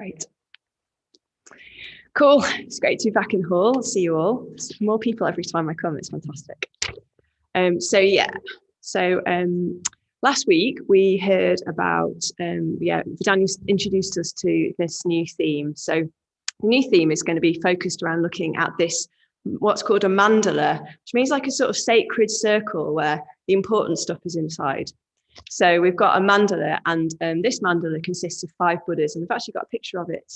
Great. Cool. It's great to be back in Hull. See you all. There's more people every time I come. It's fantastic. Last week we heard about Daniel introduced us to this new theme. So the new theme is going to be focused around looking at this, what's called a mandala, which means like a sort of sacred circle where the important stuff is inside. So we've got a mandala, and this mandala consists of 5 Buddhas, and we've actually got a picture of it.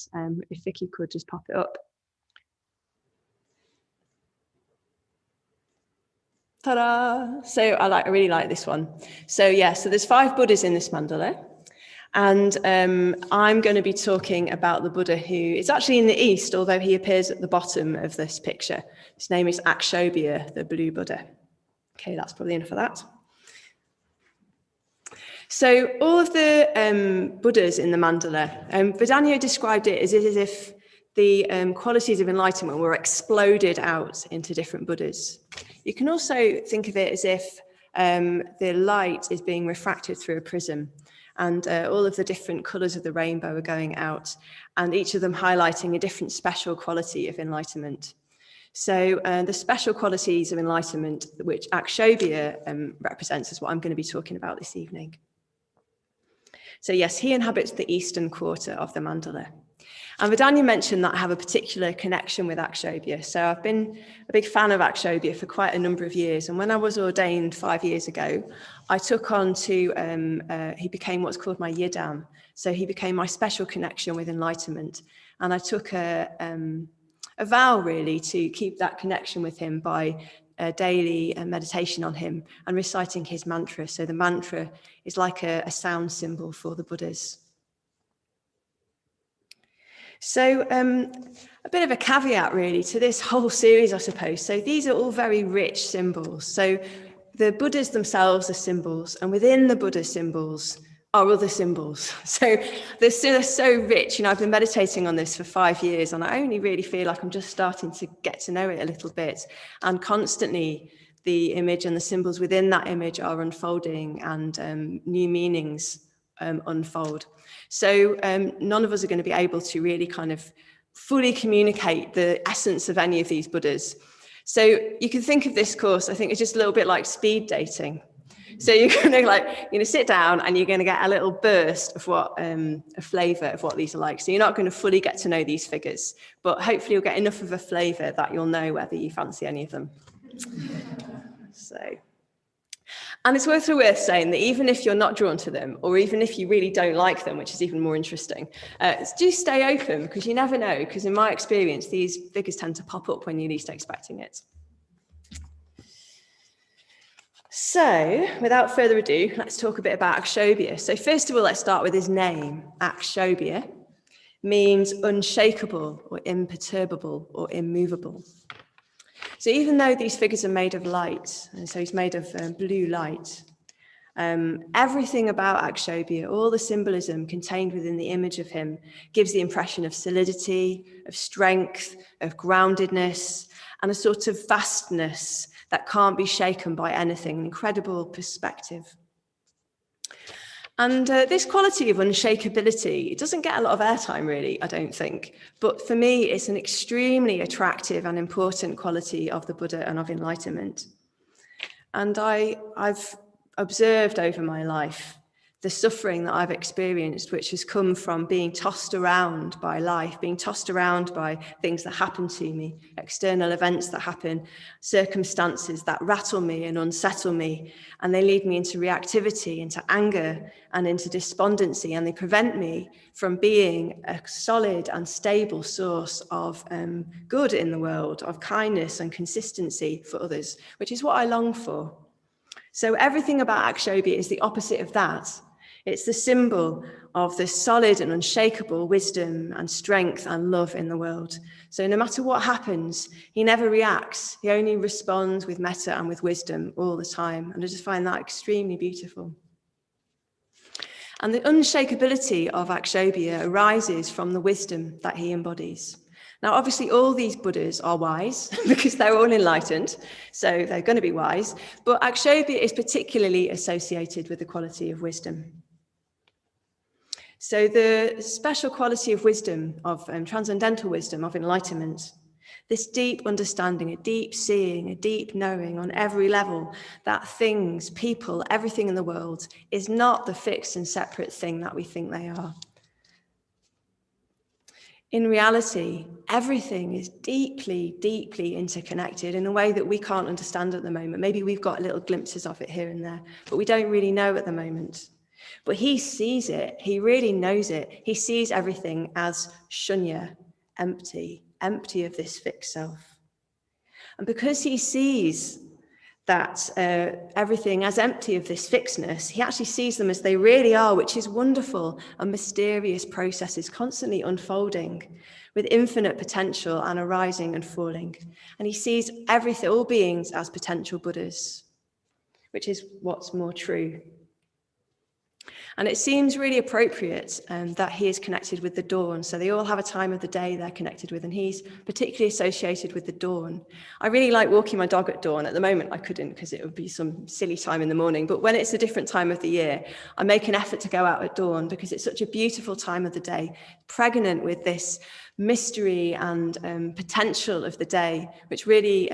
If Vicky could just pop it up. Ta-da! So I really like this one. So there's 5 Buddhas in this mandala, and I'm going to be talking about the Buddha who is actually in the East, although he appears at the bottom of this picture. His name is Akshobhya, the blue Buddha. Okay, that's probably enough of that. So all of the Buddhas in the mandala, Vedanya described it as if the qualities of enlightenment were exploded out into different Buddhas. You can also think of it as if the light is being refracted through a prism, and all of the different colours of the rainbow are going out, and each of them highlighting a different special quality of enlightenment. So the special qualities of enlightenment, which Akshobhya represents, is what I'm going to be talking about this evening. So yes, he inhabits the eastern quarter of the mandala. And Vedanya mentioned that I have a particular connection with Akshobhya. So I've been a big fan of Akshobhya for quite a number of years. And when I was ordained 5 years ago, I took on to, he became what's called my yidam. So he became my special connection with enlightenment. And I took a vow really to keep that connection with him by daily meditation on him and reciting his mantra. So the mantra is like a sound symbol for the Buddhas. So a bit of a caveat really to this whole series, I suppose. So these are all very rich symbols. So the Buddhas themselves are symbols, and within the Buddha symbols are other symbols. So they're so rich. I've been meditating on this for 5 years, and I only really feel like I'm just starting to get to know it a little bit. And constantly the image and the symbols within that image are unfolding, and new meanings unfold. So none of us are going to be able to really kind of fully communicate the essence of any of these Buddhas. So you can think of this course, I think, it's just a little bit like speed dating. So you're going to sit down and you're going to get a little burst of what a flavour of what these are like. So you're not going to fully get to know these figures, but hopefully you'll get enough of a flavour that you'll know whether you fancy any of them. And it's worth saying that even if you're not drawn to them, or even if you really don't like them, which is even more interesting, do stay open, because you never know, because in my experience, these figures tend to pop up when you're least expecting it. So, without further ado, let's talk a bit about Akshobhya. So first of all, let's start with his name. Akshobhya means unshakable, or imperturbable, or immovable. So even though these figures are made of light, and so he's made of blue light, everything about Akshobhya, all the symbolism contained within the image of him, gives the impression of solidity, of strength, of groundedness, and a sort of vastness that can't be shaken by anything, an incredible perspective. And this quality of unshakability, it doesn't get a lot of airtime really, I don't think. But for me, it's an extremely attractive and important quality of the Buddha and of enlightenment. And I've observed over my life the suffering that I've experienced, which has come from being tossed around by life, being tossed around by things that happen to me, external events that happen, circumstances that rattle me and unsettle me, and they lead me into reactivity, into anger, and into despondency, and they prevent me from being a solid and stable source of good in the world, of kindness and consistency for others, which is what I long for. So everything about Akshobhya is the opposite of that. It's the symbol of the solid and unshakable wisdom and strength and love in the world. So no matter what happens, he never reacts. He only responds with metta and with wisdom all the time. And I just find that extremely beautiful. And the unshakability of Akshobhya arises from the wisdom that he embodies. Now, obviously, all these Buddhas are wise because they're all enlightened, so they're going to be wise. But Akshobhya is particularly associated with the quality of wisdom. So the special quality of wisdom, of transcendental wisdom, of enlightenment, this deep understanding, a deep seeing, a deep knowing on every level that things, people, everything in the world is not the fixed and separate thing that we think they are. In reality, everything is deeply, deeply interconnected in a way that we can't understand at the moment. Maybe we've got little glimpses of it here and there, but we don't really know at the moment. But he sees it, he really knows it. He sees everything as shunya, empty, empty of this fixed self. And because he sees that everything as empty of this fixedness, he actually sees them as they really are, which is wonderful and mysterious processes constantly unfolding with infinite potential and arising and falling. And he sees everything, all beings, as potential Buddhas, which is what's more true. And it seems really appropriate that he is connected with the dawn. So they all have a time of the day they're connected with, and he's particularly associated with the dawn. I really like walking my dog at dawn. At the moment, I couldn't because it would be some silly time in the morning. But when it's a different time of the year, I make an effort to go out at dawn because it's such a beautiful time of the day, pregnant with this mystery and potential of the day, which really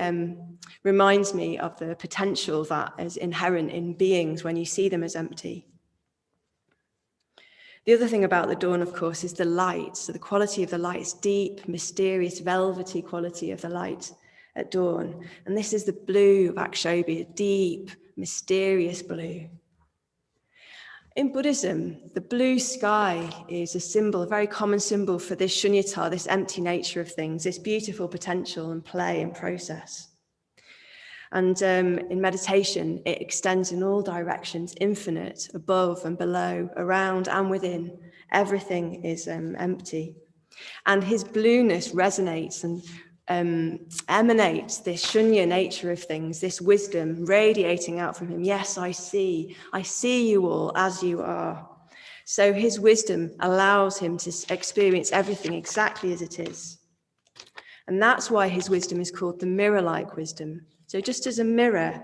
reminds me of the potential that is inherent in beings when you see them as empty. The other thing about the dawn, of course, is the light. So the quality of the light is deep, mysterious, velvety quality of the light at dawn. And this is the blue of Akshobhya, deep, mysterious blue. In Buddhism, the blue sky is a symbol, a very common symbol for this shunyata, this empty nature of things, this beautiful potential and play and process. And in meditation, it extends in all directions, infinite, above and below, around and within. Everything is empty. And his blueness resonates and emanates this shunya nature of things, this wisdom radiating out from him. Yes, I see you all as you are. So his wisdom allows him to experience everything exactly as it is. And that's why his wisdom is called the mirror-like wisdom. So just as a mirror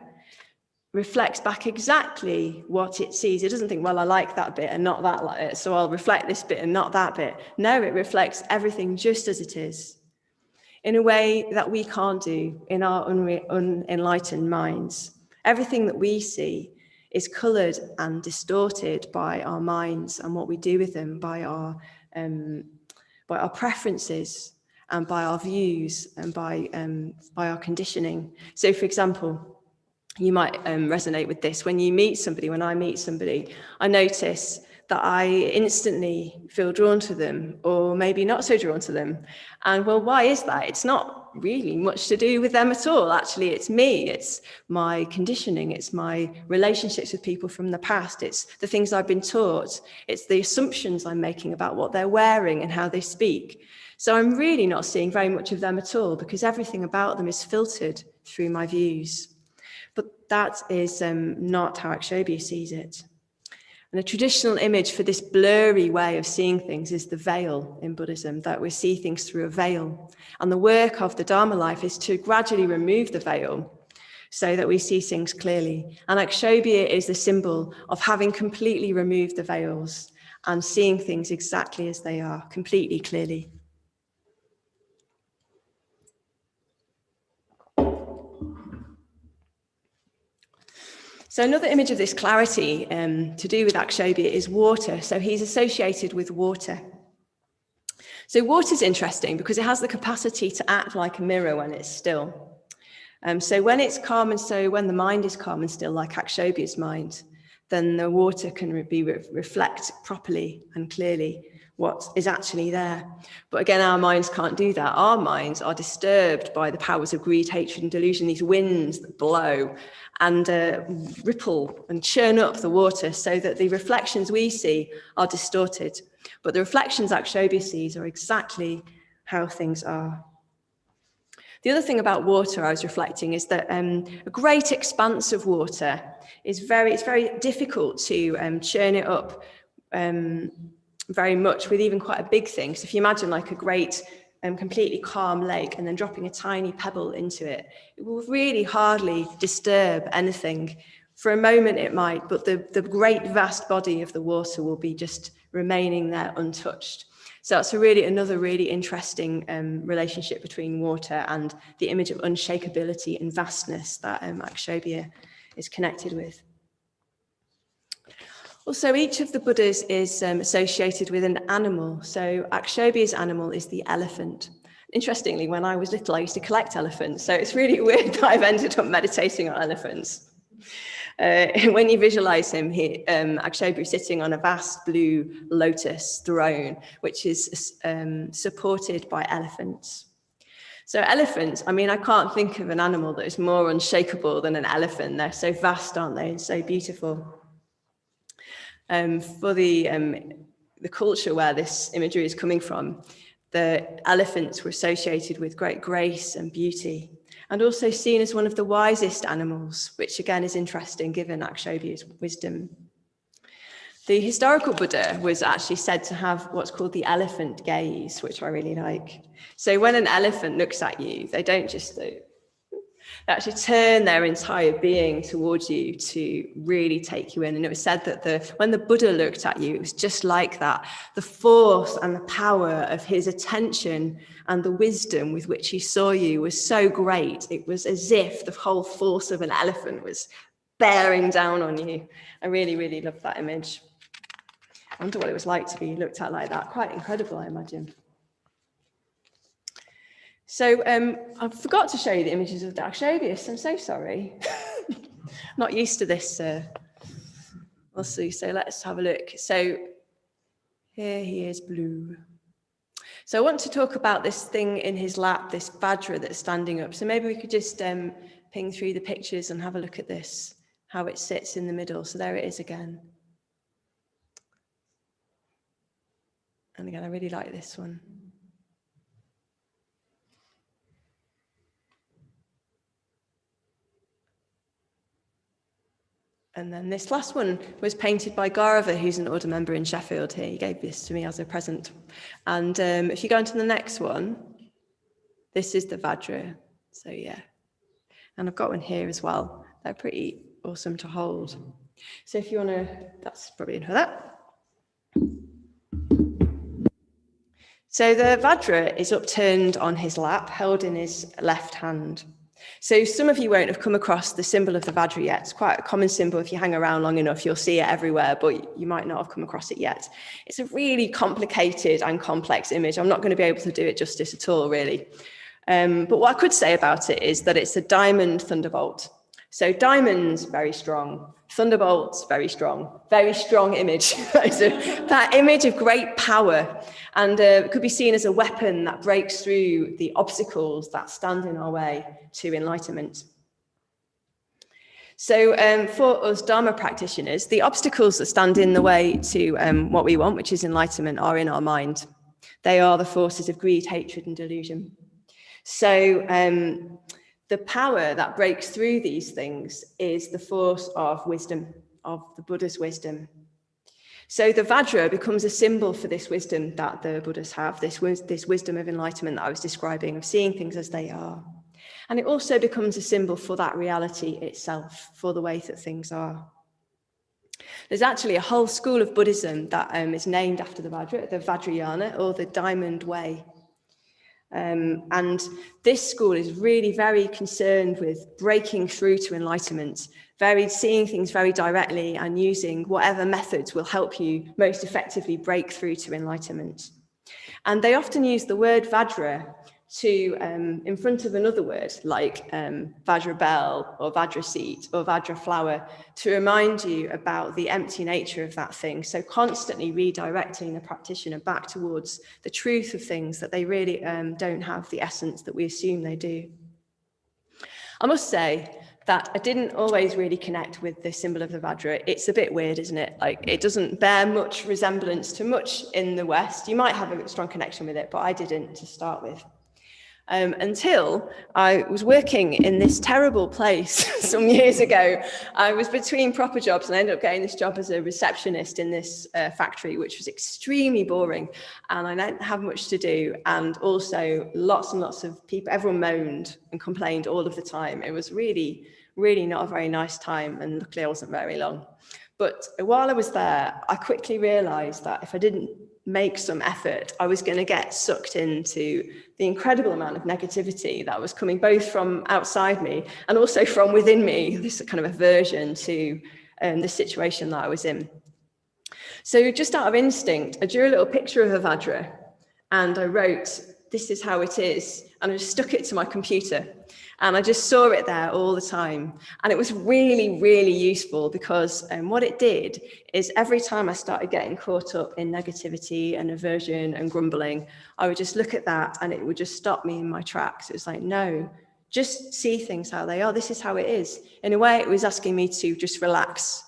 reflects back exactly what it sees, it doesn't think, well, I like that bit and not that like it, so I'll reflect this bit and not that bit. No, it reflects everything just as it is, in a way that we can't do in our unenlightened minds. Everything that we see is coloured and distorted by our minds and what we do with them, by our preferences, and by our views and by our conditioning. So, for example, you might resonate with this. When I meet somebody, I notice that I instantly feel drawn to them, or maybe not so drawn to them. And well, why is that? It's not really much to do with them at all. Actually, it's me. It's my conditioning. It's my relationships with people from the past. It's the things I've been taught. It's the assumptions I'm making about what they're wearing and how they speak. So I'm really not seeing very much of them at all because everything about them is filtered through my views. But that is not how Akshobhya sees it. And a traditional image for this blurry way of seeing things is the veil in Buddhism, that we see things through a veil. And the work of the Dharma life is to gradually remove the veil so that we see things clearly. And Akshobhya is the symbol of having completely removed the veils and seeing things exactly as they are, completely clearly. So another image of this clarity to do with Akshobhya is water. So he's associated with water. So water is interesting because it has the capacity to act like a mirror when it's still. So when it's calm when the mind is calm and still, like Akshobhya's mind, then the water can reflect properly and clearly what is actually there. But again, our minds can't do that. Our minds are disturbed by the powers of greed, hatred, and delusion, these winds that blow and ripple and churn up the water so that the reflections we see are distorted. But the reflections Akshobhya sees are exactly how things are. The other thing about water I was reflecting is that a great expanse of water is it's very difficult to churn it up very much with even quite a big thing. So if you imagine like a great completely calm lake and then dropping a tiny pebble into it, it will really hardly disturb anything For a moment it might, but the great vast body of the water will be just remaining there untouched. So that's another really interesting relationship between water and the image of unshakability and vastness that Akshobhya is connected with. Also, each of the Buddhas is associated with an animal. So Akshobhya's animal is the elephant. Interestingly, when I was little, I used to collect elephants. So it's really weird that I've ended up meditating on elephants. When you visualize him, Akshobhya is sitting on a vast blue lotus throne, which is supported by elephants. So elephants, I mean, I can't think of an animal that is more unshakable than an elephant. They're so vast, aren't they, and so beautiful. For the culture where this imagery is coming from, the elephants were associated with great grace and beauty, and also seen as one of the wisest animals, which again is interesting given Akshobhya's wisdom. The historical Buddha was actually said to have what's called the elephant gaze, which I really like. So when an elephant looks at you, they don't just they actually turn their entire being towards you to really take you in. And it was said that when the Buddha looked at you, it was just like that. The force and the power of his attention and the wisdom with which he saw you was so great. It was as if the whole force of an elephant was bearing down on you. I really, really love that image. I wonder what it was like to be looked at like that. Quite incredible, I imagine. So I forgot to show you the images of the Akshobhyas. I'm so sorry. Not used to this. We'll see. So let's have a look. So here he is, blue. So I want to talk about this thing in his lap, this Vadra that's standing up. So maybe we could just ping through the pictures and have a look at this, how it sits in the middle. So there it is again. And again, I really like this one. And then this last one was painted by Gaurav, who's an order member in Sheffield here. He gave this to me as a present. And if you go on to the next one, this is the Vadra. So yeah. And I've got one here as well. They're pretty awesome to hold. So if you want to, that's probably enough of that. So the Vadra is upturned on his lap, held in his left hand. So some of you won't have come across the symbol of the Vadra yet. It's quite a common symbol. If you hang around long enough, you'll see it everywhere, but you might not have come across it yet. It's a really complicated and complex image. I'm not going to be able to do it justice at all, really. But what I could say about it is that it's a diamond thunderbolt. So diamonds, very strong. Thunderbolts, very strong image. That image of great power, and it could be seen as a weapon that breaks through the obstacles that stand in our way to enlightenment. So for us Dharma practitioners, the obstacles that stand in the way to what we want, which is enlightenment, are in our mind. They are the forces of greed, hatred, and delusion. So the power that breaks through these things is the force of wisdom, of the Buddha's wisdom. So the Vadra becomes a symbol for this wisdom that the Buddhas have, this wisdom of enlightenment that I was describing, of seeing things as they are. And it also becomes a symbol for that reality itself, for the way that things are. There's actually a whole school of Buddhism that is named after the Vadra, the Vajrayana, or the Diamond Way. And this school is really very concerned with breaking through to enlightenment, seeing things very directly and using whatever methods will help you most effectively break through to enlightenment. And they often use the word Vadra in front of another word like Vajra bell or Vajra seat or Vajra flower to remind you about the empty nature of that thing. So constantly redirecting the practitioner back towards the truth of things, that they really don't have the essence that we assume they do. I must say that I didn't always really connect with the symbol of the Vadra. It's a bit weird, isn't it? Like, it doesn't bear much resemblance to much in the West. You might have a strong connection with it, but I didn't to start with. Until I was working in this terrible place some years ago. I was between proper jobs and I ended up getting this job as a receptionist in this factory, which was extremely boring, and I didn't have much to do, and also lots and lots of people, everyone moaned and complained all of the time. It was really, Really not a very nice time, and luckily I wasn't very long. But while I was there, I quickly realised that if I didn't make some effort, I was going to get sucked into the incredible amount of negativity that was coming both from outside me and also from within me, this kind of aversion to the situation that I was in. So just out of instinct, I drew a little picture of a Vadra and I wrote, "This is how it is," and I just stuck it to my computer. And I just saw it there all the time. And it was really, really useful because what it did is every time I started getting caught up in negativity and aversion and grumbling, I would just look at that and it would just stop me in my tracks. It was like, no, just see things how they are. This is how it is. In a way, it was asking me to just relax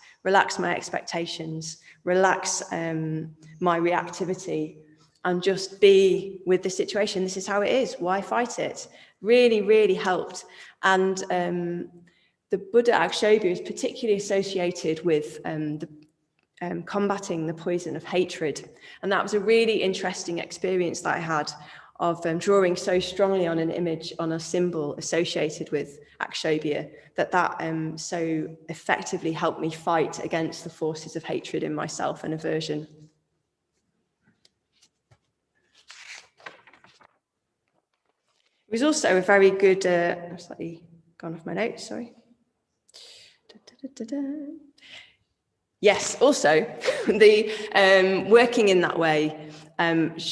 my expectations, relax my reactivity, and just be with the situation. This is how it is. Why fight it? Really, really helped. And the Buddha Akshobhya is particularly associated with combating the poison of hatred. And that was a really interesting experience that I had of drawing so strongly on an image, on a symbol associated with Akshobhya, that so effectively helped me fight against the forces of hatred in myself and aversion. It was also a very good, I've slightly gone off my notes, sorry. Yes, also, the working in that way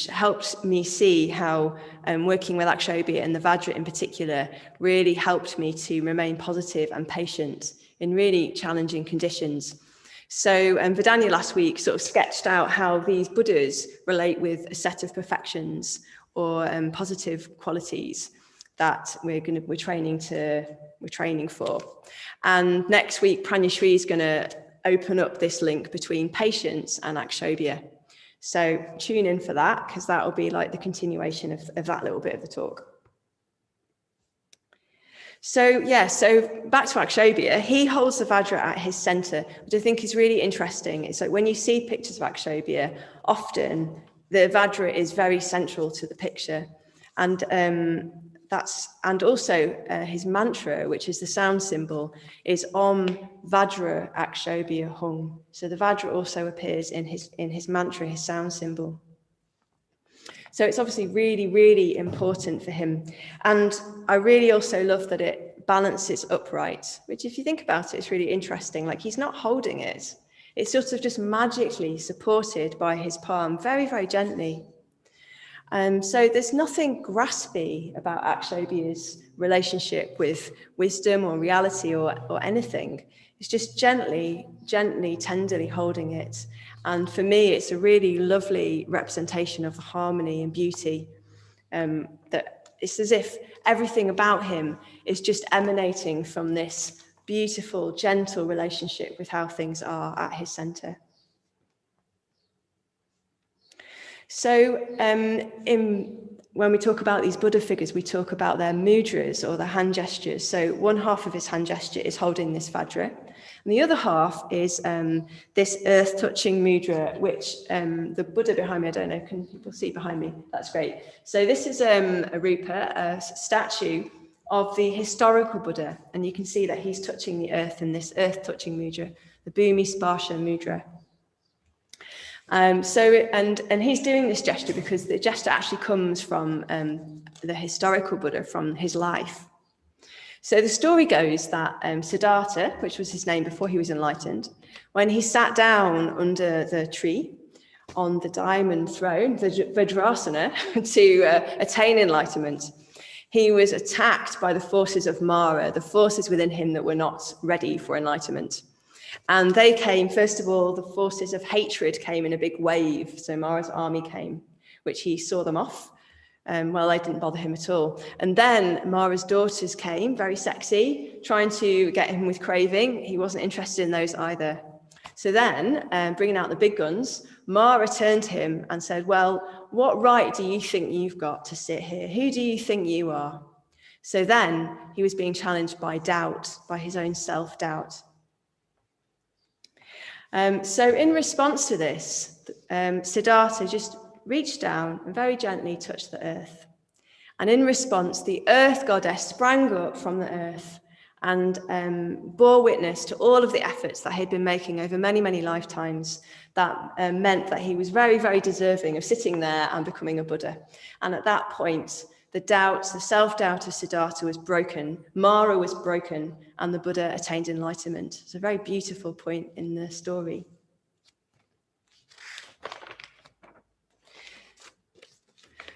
helped me see how working with Akshobhya and the Vadra in particular really helped me to remain positive and patient in really challenging conditions. So Vedanya last week sort of sketched out how these Buddhas relate with a set of perfections or positive qualities that we're training for. And next week, Pranyashri is going to open up this link between patience and Akshobhya. So tune in for that, because that will be like the continuation of that little bit of the talk. So back to Akshobhya, he holds the Vadra at his center, which I think is really interesting. It's like when you see pictures of Akshobhya, often the Vadra is very central to the picture. And also his mantra, which is the sound symbol, is Om Vadra Akshobhya Hung. So the Vadra also appears in his mantra, his sound symbol. So it's obviously really, really important for him. And I really also love that it balances upright, which if you think about it, it's really interesting. Like he's not holding it. It's sort of just magically supported by his palm, very, very gently. So there's nothing graspy about Akshobhya's relationship with wisdom or reality or anything. It's just gently, tenderly holding it. And for me, it's a really lovely representation of harmony and beauty. That it's as if everything about him is just emanating from this beautiful, gentle relationship with how things are at his center. So when we talk about these Buddha figures, we talk about their mudras or the hand gestures. So one half of his hand gesture is holding this Vadra, and the other half is this earth-touching mudra, which the Buddha behind me, I don't know, can people see behind me? That's great. So this is a rupa, a statue of the historical Buddha, and you can see that he's touching the earth in this earth-touching mudra, the Bhumi Sparsha mudra. And he's doing this gesture because the gesture actually comes from the historical Buddha, from his life. So the story goes that Siddhartha, which was his name before he was enlightened, when he sat down under the tree on the diamond throne, the Vajrasana, to attain enlightenment, he was attacked by the forces of Mara, the forces within him that were not ready for enlightenment. And they came, first of all, the forces of hatred came in a big wave. So Mara's army came, which he saw them off. Well, they didn't bother him at all. And then Mara's daughters came, very sexy, trying to get him with craving. He wasn't interested in those either. So then, bringing out the big guns, Mara turned to him and said, well, what right do you think you've got to sit here? Who do you think you are? So then he was being challenged by doubt, by his own self-doubt. So in response to this, Siddhartha just reached down and very gently touched the earth. And in response, the earth goddess sprang up from the earth and bore witness to all of the efforts that he'd been making over many, many lifetimes that meant that he was very, very deserving of sitting there and becoming a Buddha. And at that point, the doubts, the self-doubt of Siddhartha was broken, Mara was broken, and the Buddha attained enlightenment. It's a very beautiful point in the story.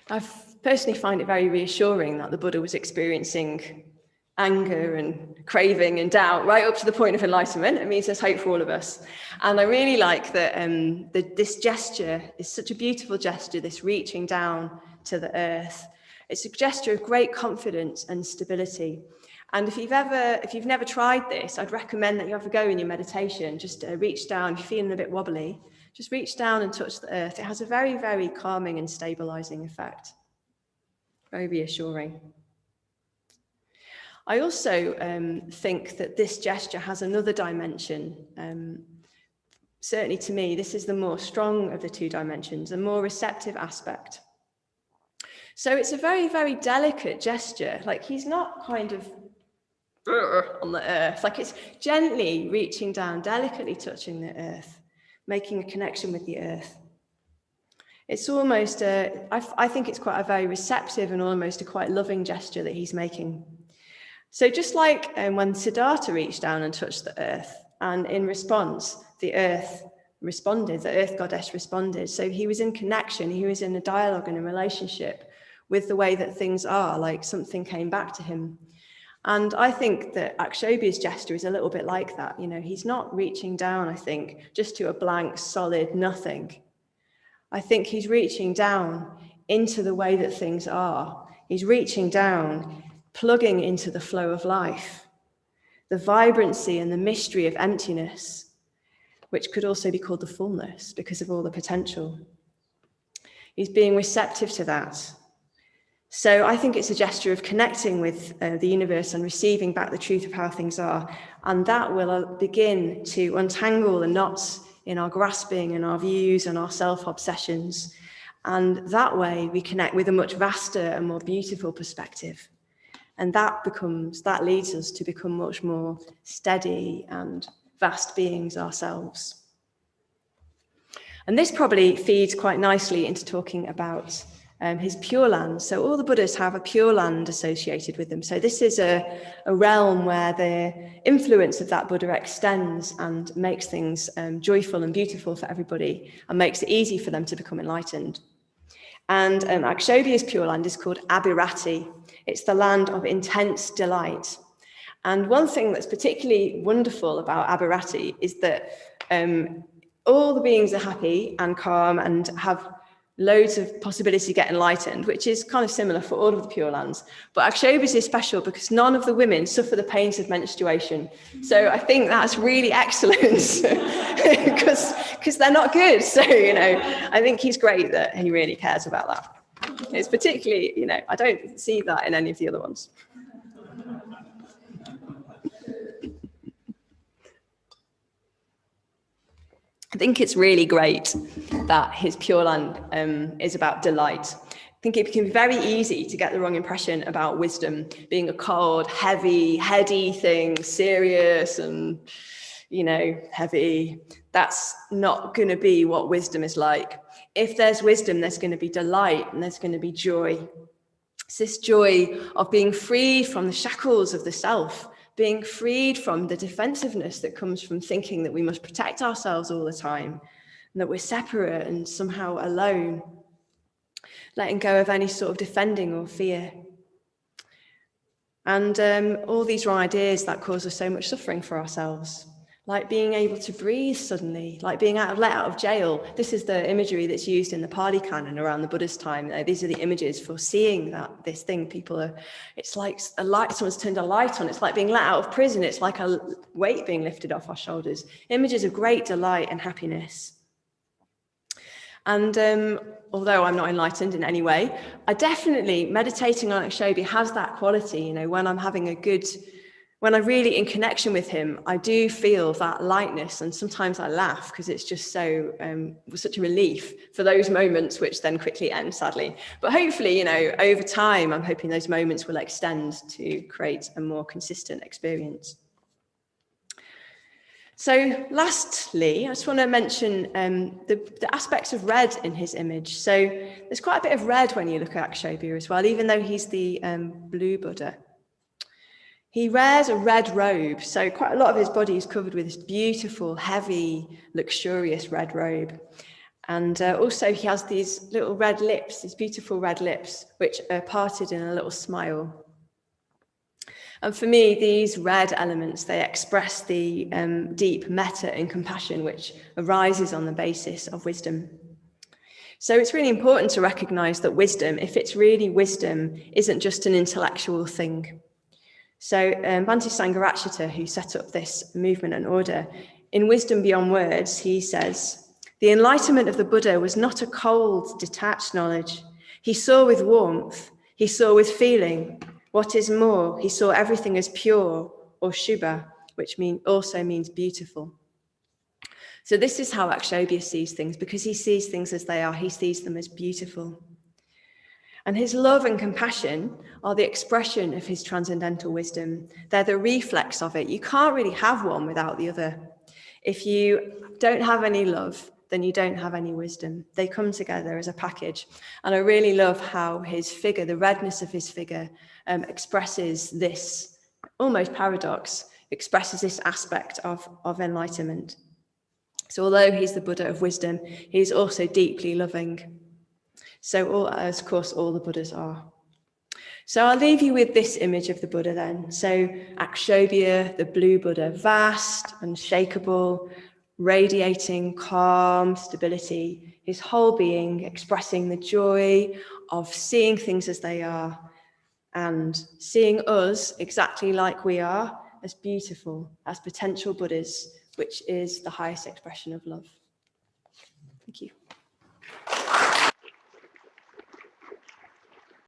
I personally find it very reassuring that the Buddha was experiencing anger and craving and doubt right up to the point of enlightenment. It means there's hope for all of us. And I really like that this gesture is such a beautiful gesture, this reaching down to the earth. It's a gesture of great confidence and stability. And if you've never tried this, I'd recommend that you have a go in your meditation. Just reach down, if you're feeling a bit wobbly, just reach down and touch the earth. It has a very, very calming and stabilizing effect. Very reassuring. I also think that this gesture has another dimension. Certainly to me, this is the more strong of the two dimensions, a more receptive aspect. So it's a very, very delicate gesture. Like he's not kind of on the earth, like it's gently reaching down, delicately touching the earth, making a connection with the earth. It's almost, I think it's quite a very receptive and almost a quite loving gesture that he's making. So just like when Siddhartha reached down and touched the earth, and in response, the earth responded, the earth goddess responded. So he was in connection, he was in a dialogue and a relationship with the way that things are, like something came back to him. And I think that Akshobhya's gesture is a little bit like that. You know, he's not reaching down, I think, just to a blank, solid nothing. I think he's reaching down into the way that things are. He's reaching down, plugging into the flow of life, the vibrancy and the mystery of emptiness, which could also be called the fullness because of all the potential. He's being receptive to that. So I think it's a gesture of connecting with the universe and receiving back the truth of how things are. And that will begin to untangle the knots in our grasping and our views and our self-obsessions. And that way we connect with a much vaster and more beautiful perspective. And that leads us to become much more steady and vast beings ourselves. And this probably feeds quite nicely into talking about his Pure Land. So all the Buddhas have a Pure Land associated with them. So this is a realm where the influence of that Buddha extends and makes things joyful and beautiful for everybody and makes it easy for them to become enlightened. And Akshobhya's Pure Land is called Abhirati. It's the land of intense delight. And one thing that's particularly wonderful about Abhirati is that all the beings are happy and calm and have loads of possibility to get enlightened, which is kind of similar for all of the Pure Lands. But Akshobhya's is special because none of the women suffer the pains of menstruation. So I think that's really excellent because they're not good. So, you know, I think he's great that he really cares about that. It's particularly, you know, I don't see that in any of the other ones. I think it's really great that his Pure Land is about delight. I think it can be very easy to get the wrong impression about wisdom being a cold, heavy, heady thing, serious and, you know, heavy. That's not going to be what wisdom is like. If there's wisdom, there's going to be delight and there's going to be joy. It's this joy of being free from the shackles of the self, being freed from the defensiveness that comes from thinking that we must protect ourselves all the time, and that we're separate and somehow alone, letting go of any sort of defending or fear. And all these wrong ideas that cause us so much suffering for ourselves, like being able to breathe suddenly, like being let out of jail. This is the imagery that's used in the Pali Canon around the Buddha's time. These are the images for seeing that this thing it's like a light, someone's turned a light on. It's like being let out of prison. It's like a weight being lifted off our shoulders. Images of great delight and happiness. And although I'm not enlightened in any way, I definitely, meditating on Akshobhya has that quality. You know, when I'm having a good when I'm really in connection with him, I do feel that lightness, and sometimes I laugh because it's just so such a relief for those moments, which then quickly end, sadly. But hopefully, you know, over time, I'm hoping those moments will extend to create a more consistent experience. So lastly, I just want to mention the aspects of red in his image. So there's quite a bit of red when you look at Akshobhya as well, even though he's the blue Buddha. He wears a red robe, so quite a lot of his body is covered with this beautiful, heavy, luxurious red robe. And also he has these little red lips, these beautiful red lips, which are parted in a little smile. And for me, these red elements, they express the deep metta and compassion which arises on the basis of wisdom. So it's really important to recognize that wisdom, if it's really wisdom, isn't just an intellectual thing. So Bhante Sangha, who set up this movement and order, in Wisdom Beyond Words, he says, the enlightenment of the Buddha was not a cold, detached knowledge. He saw with warmth, he saw with feeling. What is more, he saw everything as pure or Shubha, which also means beautiful. So this is how Akshobhya sees things, because he sees things as they are, he sees them as beautiful. And his love and compassion are the expression of his transcendental wisdom. They're the reflex of it. You can't really have one without the other. If you don't have any love, then you don't have any wisdom. They come together as a package. And I really love how his figure, the redness of his figure, expresses this almost paradox, expresses this aspect of enlightenment. So although he's the Buddha of wisdom, he's also deeply loving. So, of course, all the Buddhas are. So I'll leave you with this image of the Buddha then. So Akshobhya, the blue Buddha, vast, unshakable, radiating calm stability, his whole being expressing the joy of seeing things as they are and seeing us exactly like we are, as beautiful, as potential Buddhas, which is the highest expression of love. Thank you.